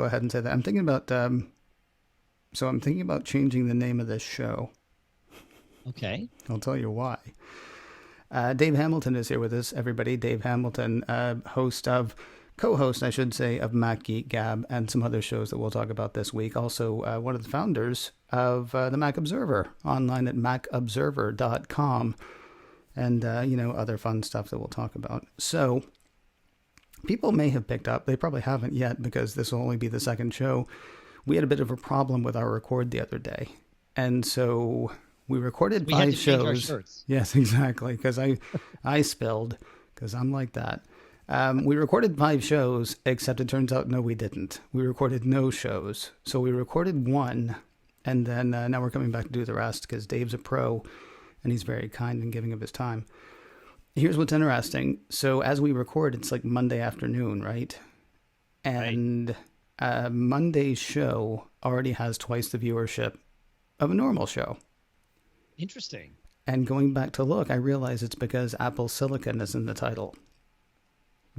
Go ahead and say that. I'm thinking about I'm thinking about changing the name of this show. Okay. I'll tell you why. Dave Hamilton is here with us, everybody. Dave Hamilton, co-host, I should say, of Mac Geek Gab and some other shows that we'll talk about this week. Also, one of the founders of the Mac Observer, online at macobserver.com, and, other fun stuff that we'll talk about. So, people may have picked up, they probably haven't yet because this will only be the second show. We had a bit of a problem with our record the other day. And so we recorded we 5 had to shows. change our shirts. Yes, exactly. Because I spilled, because I'm like that. We recorded 5 shows, except it turns out, no, we didn't. We recorded no shows. So we recorded 1, and then now we're coming back to do the rest because Dave's a pro, and he's very kind in giving up his time. Here's what's interesting. So as we record, it's like Monday afternoon, right? And Monday's show already has twice the viewership of a normal show. Interesting. And going back to look, I realize it's because Apple Silicon is in the title.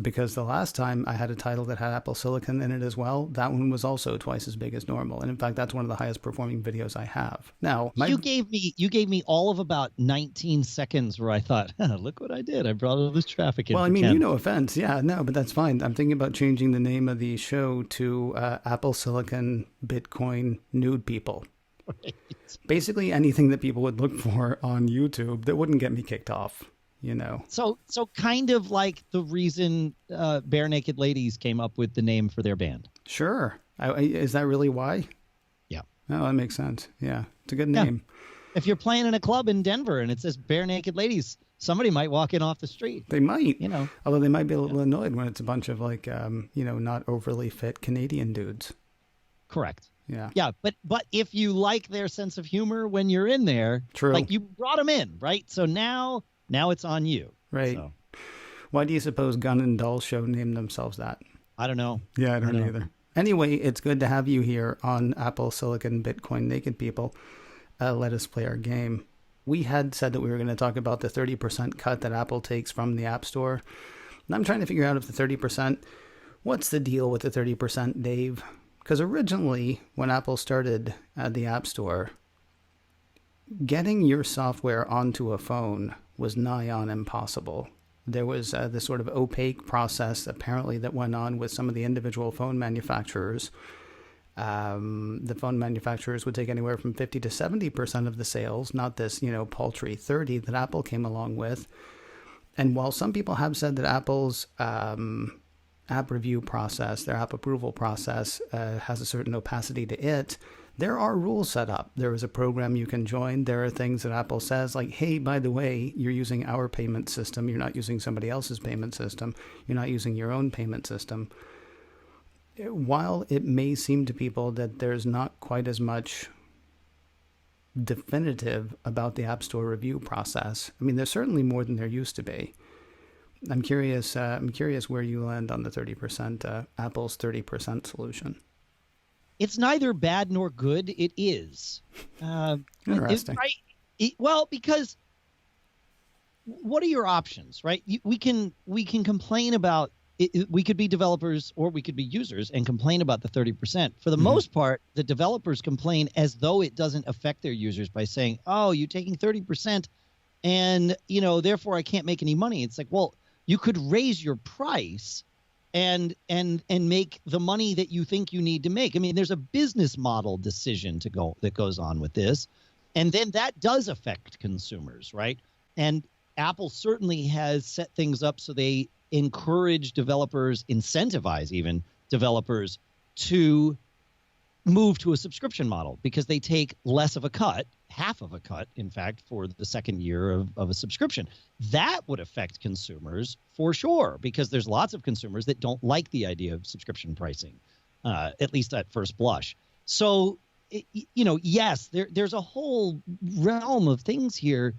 Because the last time I had a title that had Apple Silicon in it as well, that one was also twice as big as normal. And in fact, that's one of the highest performing videos I have. Now, you gave me all of about 19 seconds where I thought, look what I did. I brought all this traffic in. Well, I mean, no offense. Yeah, no, but that's fine. I'm thinking about changing the name of the show to Apple Silicon Bitcoin Nude People. Right. Basically anything that people would look for on YouTube that wouldn't get me kicked off. So kind of like the reason Bare Naked Ladies came up with the name for their band. Sure. Is that really why? Yeah. Oh, that makes sense. Yeah. It's a good name. If you're playing in a club in Denver and it says Bare Naked Ladies, somebody might walk in off the street. They might. Although they might be a little annoyed when it's a bunch of like, not overly fit Canadian dudes. Correct. Yeah. Yeah. But if you like their sense of humor when you're in there, true. Like you brought them in, right? So now it's on you. Right. So. Why do you suppose Gun and Doll Show named themselves that? I don't know. Yeah, I don't know either. Anyway, it's good to have you here on Apple Silicon Bitcoin Naked People. Let us play our game. We had said that we were going to talk about the 30% cut that Apple takes from the App Store. And I'm trying to figure out if the 30%, what's the deal with the 30%, Dave? Because originally, when Apple started the App Store, getting your software onto a phone was nigh on impossible. There was this sort of opaque process apparently that went on with some of the individual phone manufacturers. The phone manufacturers would take anywhere from 50 to 70% of the sales, not this, paltry 30 that Apple came along with. And while some people have said that Apple's app review process, their app approval process has a certain opacity to it, there are rules set up. There is a program you can join. There are things that Apple says like, hey, by the way, you're using our payment system. You're not using somebody else's payment system. You're not using your own payment system. While it may seem to people that there's not quite as much definitive about the App Store review process, I mean, there's certainly more than there used to be. I'm curious where you land on the 30%, Apple's 30% solution. It's neither bad nor good. It is. Interesting. Well, because what are your options, right? We can complain about it. We could be developers or we could be users and complain about the 30%. For the most part, the developers complain as though it doesn't affect their users by saying, oh, you're taking 30% and, therefore I can't make any money. It's like, well, you could raise your price and make the money that you think you need to make. I mean, there's a business model decision that goes on with this. And then that does affect consumers, right? And Apple certainly has set things up so they encourage developers, incentivize even developers to move to a subscription model because they take less of a cut, half of a cut, in fact, for the second year of a subscription. That would affect consumers for sure, because there's lots of consumers that don't like the idea of subscription pricing, at least at first blush. So, yes, there's a whole realm of things here.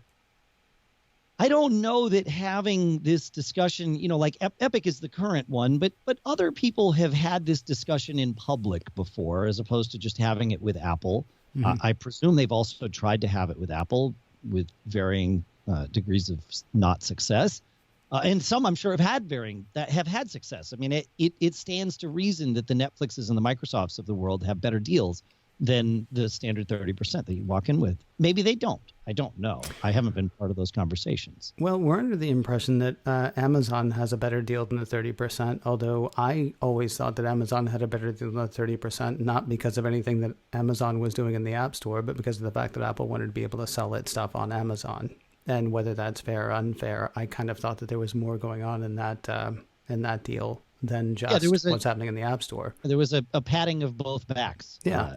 I don't know that having this discussion, like Epic is the current one, but other people have had this discussion in public before, as opposed to just having it with Apple. Mm-hmm. I presume they've also tried to have it with Apple with varying degrees of not success. And some I'm sure have had success. I mean, it stands to reason that the Netflixes and the Microsofts of the world have better deals than the standard 30% that you walk in with. Maybe they don't. I don't know. I haven't been part of those conversations. Well, we're under the impression that Amazon has a better deal than the 30%, although I always thought that Amazon had a better deal than the 30%, not because of anything that Amazon was doing in the App Store, but because of the fact that Apple wanted to be able to sell its stuff on Amazon. And whether that's fair or unfair, I kind of thought that there was more going on in that deal than just what's happening in the App Store. There was a patting of both backs. Yeah.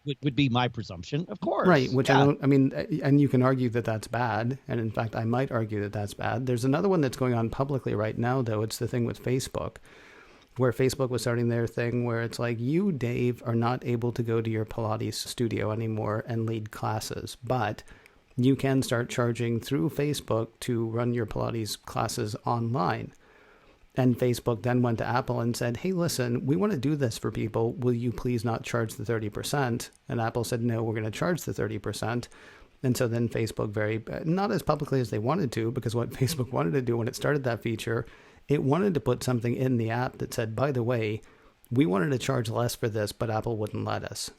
Would be my presumption, of course. Right, which and you can argue that that's bad. And in fact, I might argue that that's bad. There's another one that's going on publicly right now, though. It's the thing with Facebook, where Facebook was starting their thing where it's like, you, Dave, are not able to go to your Pilates studio anymore and lead classes, but you can start charging through Facebook to run your Pilates classes online. And Facebook then went to Apple and said, hey, listen, we want to do this for people. Will you please not charge the 30%? And Apple said, no, we're going to charge the 30%. And so then Facebook not as publicly as they wanted to, because what Facebook wanted to do when it started that feature, it wanted to put something in the app that said, by the way, we wanted to charge less for this, but Apple wouldn't let us.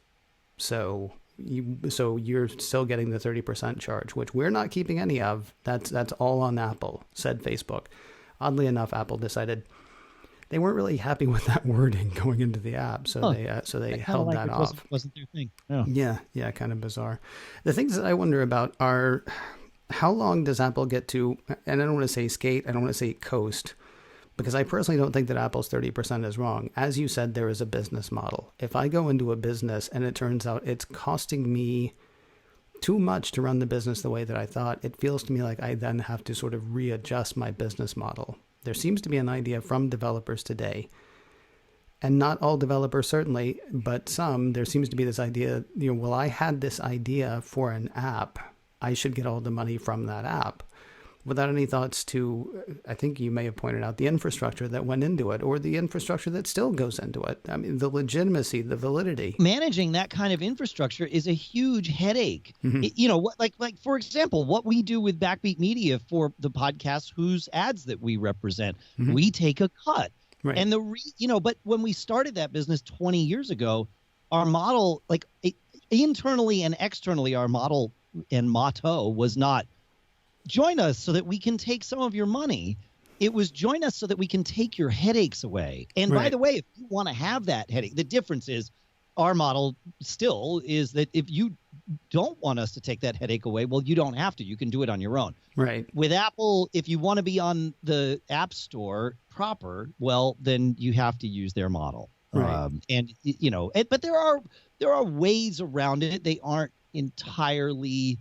So you're still getting the 30% charge, which we're not keeping any of. That's all on Apple, said Facebook. Oddly enough, Apple decided they weren't really happy with that wording going into the app, so they held that off. Wasn't their thing. Yeah, kind of bizarre. The things that I wonder about are, how long does Apple get to, and I don't want to say skate, I don't want to say coast, because I personally don't think that Apple's 30% is wrong. As you said, there is a business model. If I go into a business and it turns out it's costing me too much to run the business the way that I thought, it feels to me like I then have to sort of readjust my business model. There seems to be an idea from developers today, and not all developers certainly, but some, there seems to be this idea, well, I had this idea for an app, I should get all the money from that app. Without any thoughts to, I think you may have pointed out, the infrastructure that went into it, or the infrastructure that still goes into it. I mean, the legitimacy, the validity. Managing that kind of infrastructure is a huge headache. Mm-hmm. Like for example, what we do with Backbeat Media for the podcasts whose ads that we represent, we take a cut. Right. And but when we started that business 20 years ago, our model, internally and externally, our model and motto was not, join us so that we can take some of your money. It was, join us so that we can take your headaches away. And by the way, if you want to have that headache, the difference is our model still is that if you don't want us to take that headache away, well, you don't have to. You can do it on your own. Right. With Apple, if you want to be on the App Store proper, well, then you have to use their model. Right. But there are ways around it. They aren't entirely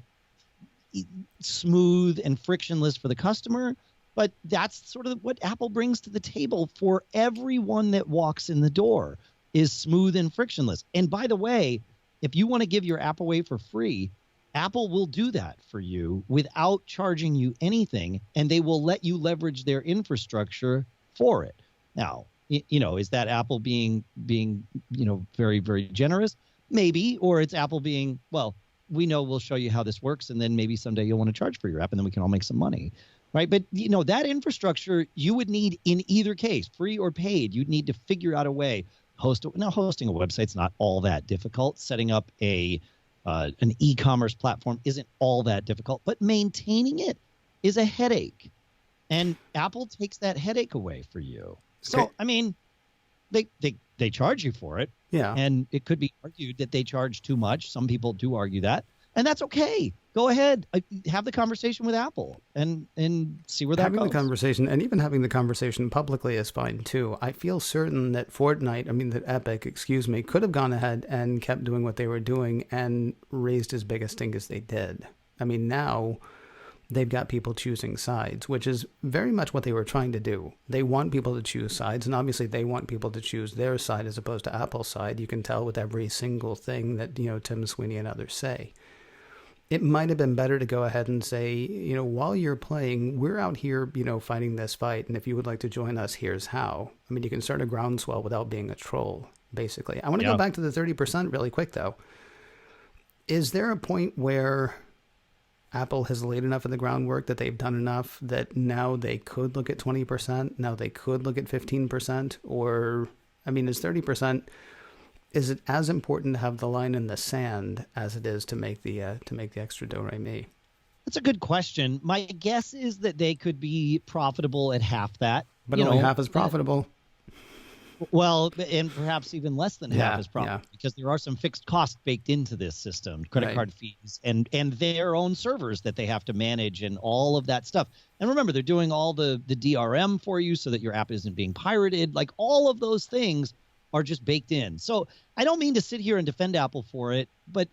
smooth and frictionless for the customer, but that's sort of what Apple brings to the table for everyone that walks in the door, is smooth and frictionless. And by the way, if you want to give your app away for free, Apple will do that for you without charging you anything, and they will let you leverage their infrastructure for it. Now, is that Apple being very, very generous? Maybe, or it's Apple being, well, we know we'll show you how this works, and then maybe someday you'll want to charge for your app, and then we can all make some money, right? But, that infrastructure you would need in either case, free or paid. You'd need to figure out a way. Hosting a website's not all that difficult. Setting up an e-commerce platform isn't all that difficult, but maintaining it is a headache. And Apple takes that headache away for you. So, I mean, they charge you for it. Yeah. And it could be argued that they charge too much. Some people do argue that. And that's okay. Go ahead. Have the conversation with Apple and see where that goes. Having the conversation, and even having the conversation publicly, is fine too. I feel certain that Epic, could have gone ahead and kept doing what they were doing and raised as big a stink as they did. I mean, now they've got people choosing sides, which is very much what they were trying to do. They want people to choose sides, and obviously they want people to choose their side as opposed to Apple's side. You can tell with every single thing that, Tim Sweeney and others say. It might have been better to go ahead and say, while you're playing, we're out here, fighting this fight, and if you would like to join us, here's how. I mean, you can start a groundswell without being a troll, basically. I want to go back to the 30% really quick, though. Is there a point where Apple has laid enough of the groundwork, that they've done enough that now they could look at 20%, now they could look at 15%, or, I mean, is 30%, is it as important to have the line in the sand as it is to make the extra do re mi? That's a good question. My guess is that they could be profitable at half that. But only half as profitable. Well, and perhaps even less than half as profitable, because there are some fixed costs baked into this system, credit card fees and their own servers that they have to manage and all of that stuff. And remember, they're doing all the DRM for you so that your app isn't being pirated. Like, all of those things are just baked in. So I don't mean to sit here and defend Apple for it, but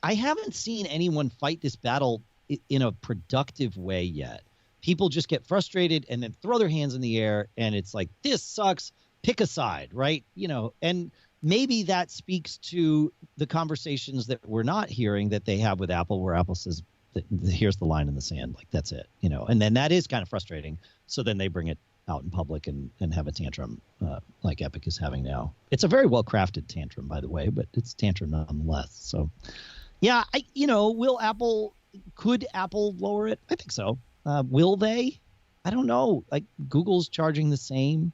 I haven't seen anyone fight this battle in a productive way yet. People just get frustrated and then throw their hands in the air, and it's like, this sucks, pick a side, right? And maybe that speaks to the conversations that we're not hearing that they have with Apple, where Apple says, here's the line in the sand, like, that's it, and then that is kind of frustrating. So then they bring it out in public and have a tantrum like Epic is having now. It's a very well crafted tantrum, by the way, but it's tantrum nonetheless. So yeah, could Apple lower it? I think so. Will they? I don't know. Like, Google's charging the same.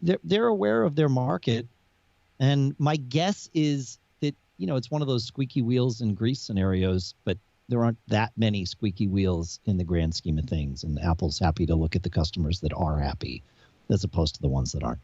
They're aware of their market, and my guess is that it's one of those squeaky wheels and grease scenarios, but there aren't that many squeaky wheels in the grand scheme of things, and Apple's happy to look at the customers that are happy as opposed to the ones that aren't.